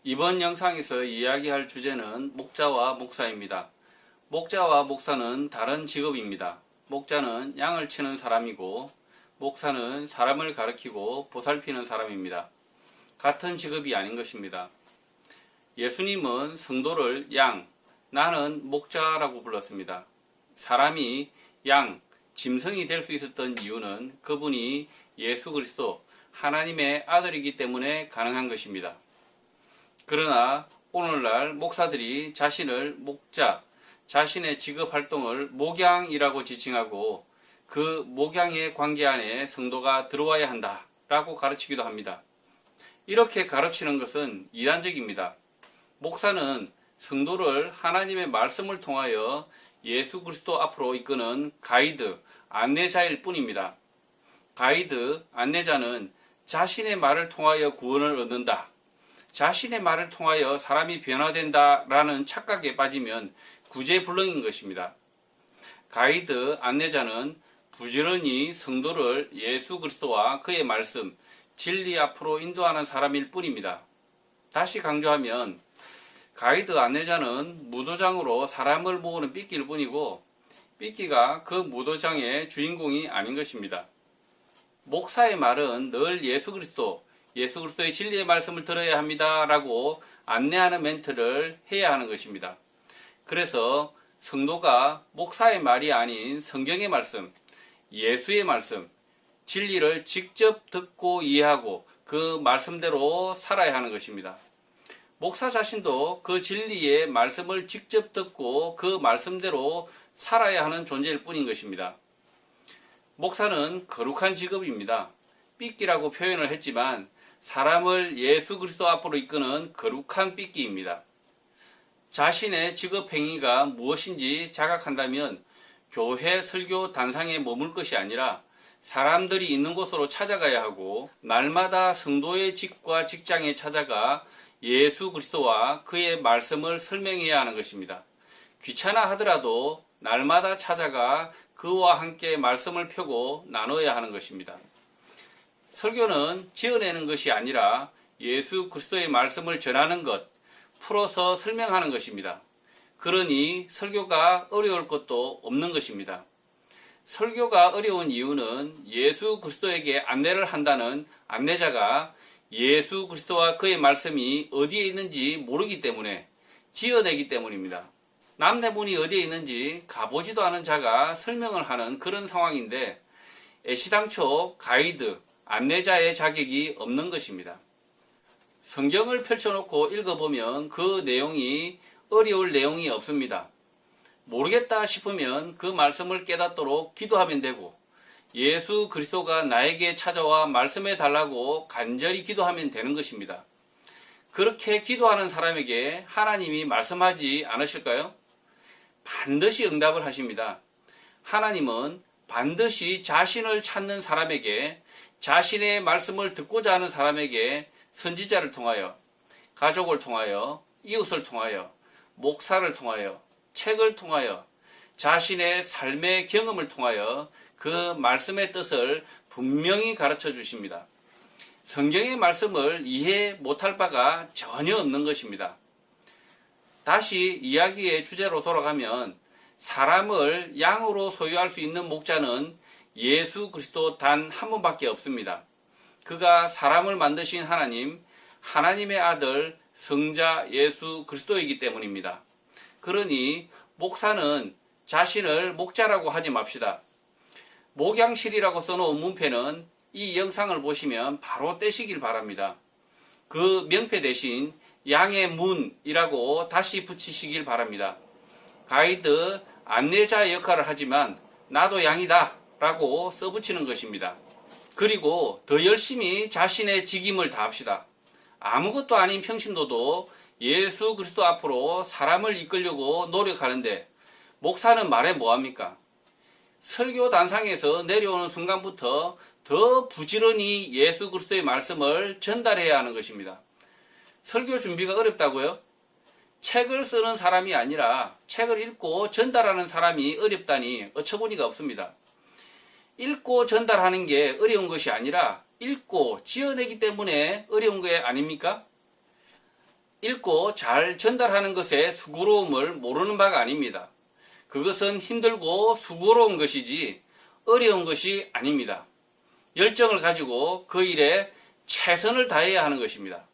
이번 영상에서 이야기할 주제는 목자와 목사입니다. 목자와 목사는 다른 직업입니다. 목자는 양을 치는 사람이고 목사는 사람을 가르치고 보살피는 사람입니다. 같은 직업이 아닌 것입니다. 예수님은 성도를 양, 나는 목자라고 불렀습니다. 사람이 양, 짐승이 될 수 있었던 이유는 그분이 예수 그리스도 하나님의 아들이기 때문에 가능한 것입니다. 그러나 오늘날 목사들이 자신을 목자, 자신의 직업 활동을 목양이라고 지칭하고 그 목양의 관계 안에 성도가 들어와야 한다 라고 가르치기도 합니다. 이렇게 가르치는 것은 이단적입니다. 목사는 성도를 하나님의 말씀을 통하여 예수 그리스도 앞으로 이끄는 가이드, 안내자일 뿐입니다. 가이드, 안내자는 자신의 말을 통하여 구원을 얻는다, 자신의 말을 통하여 사람이 변화된다라는 착각에 빠지면 구제불능인 것입니다. 가이드, 안내자는 부지런히 성도를 예수 그리스도와 그의 말씀, 진리 앞으로 인도하는 사람일 뿐입니다. 다시 강조하면 가이드, 안내자는 무도장으로 사람을 모으는 삐끼일 뿐이고 삐끼가 그 무도장의 주인공이 아닌 것입니다. 목사의 말은 늘 예수 그리스도의 진리의 말씀을 들어야 합니다 라고 안내하는 멘트를 해야 하는 것입니다. 그래서 성도가 목사의 말이 아닌 성경의 말씀, 예수의 말씀, 진리를 직접 듣고 이해하고 그 말씀대로 살아야 하는 것입니다. 목사 자신도 그 진리의 말씀을 직접 듣고 그 말씀대로 살아야 하는 존재일 뿐인 것입니다. 목사는 거룩한 직업입니다. 삐끼라고 표현을 했지만 사람을 예수 그리스도 앞으로 이끄는 거룩한 삐끼입니다. 자신의 직업 행위가 무엇인지 자각한다면 교회 설교 단상에 머물 것이 아니라 사람들이 있는 곳으로 찾아가야 하고 날마다 성도의 집과 직장에 찾아가 예수 그리스도와 그의 말씀을 설명해야 하는 것입니다. 귀찮아 하더라도 날마다 찾아가 그와 함께 말씀을 펴고 나눠야 하는 것입니다. 설교는 지어내는 것이 아니라 예수 그리스도의 말씀을 전하는 것, 풀어서 설명하는 것입니다. 그러니 설교가 어려울 것도 없는 것입니다. 설교가 어려운 이유는 예수 그리스도에게 안내를 한다는 안내자가 예수 그리스도와 그의 말씀이 어디에 있는지 모르기 때문에 지어내기 때문입니다. 남대문이 어디에 있는지 가보지도 않은 자가 설명을 하는 그런 상황인데 애시당초 가이드, 안내자의 자격이 없는 것입니다. 성경을 펼쳐놓고 읽어보면 그 내용이 어려울 내용이 없습니다. 모르겠다 싶으면 그 말씀을 깨닫도록 기도하면 되고 예수 그리스도가 나에게 찾아와 말씀해 달라고 간절히 기도하면 되는 것입니다. 그렇게 기도하는 사람에게 하나님이 말씀하지 않으실까요? 반드시 응답을 하십니다. 하나님은 반드시 자신을 찾는 사람에게, 자신의 말씀을 듣고자 하는 사람에게 선지자를 통하여, 가족을 통하여, 이웃을 통하여, 목사를 통하여, 책을 통하여, 자신의 삶의 경험을 통하여 그 말씀의 뜻을 분명히 가르쳐 주십니다. 성경의 말씀을 이해 못할 바가 전혀 없는 것입니다. 다시 이야기의 주제로 돌아가면 사람을 양으로 소유할 수 있는 목자는 예수 그리스도 단 한 분밖에 없습니다. 그가 사람을 만드신 하나님, 하나님의 아들, 성자 예수 그리스도이기 때문입니다. 그러니 목사는 자신을 목자라고 하지 맙시다. 목양실이라고 써놓은 문패는 이 영상을 보시면 바로 떼시길 바랍니다. 그 명패 대신 양의 문이라고 다시 붙이시길 바랍니다. 가이드, 안내자의 역할을 하지만 나도 양이다 라고 써붙이는 것입니다. 그리고 더 열심히 자신의 직임을 다합시다. 아무것도 아닌 평신도도 예수 그리스도 앞으로 사람을 이끌려고 노력하는데 목사는 말해 뭐합니까? 설교 단상에서 내려오는 순간부터 더 부지런히 예수 그리스도의 말씀을 전달해야 하는 것입니다. 설교 준비가 어렵다고요? 책을 쓰는 사람이 아니라 책을 읽고 전달하는 사람이 어렵다니 어처구니가 없습니다. 읽고 전달하는 게 어려운 것이 아니라 읽고 지어내기 때문에 어려운 게 아닙니까? 읽고 잘 전달하는 것의 수고로움을 모르는 바가 아닙니다. 그것은 힘들고 수고로운 것이지 어려운 것이 아닙니다. 열정을 가지고 그 일에 최선을 다해야 하는 것입니다.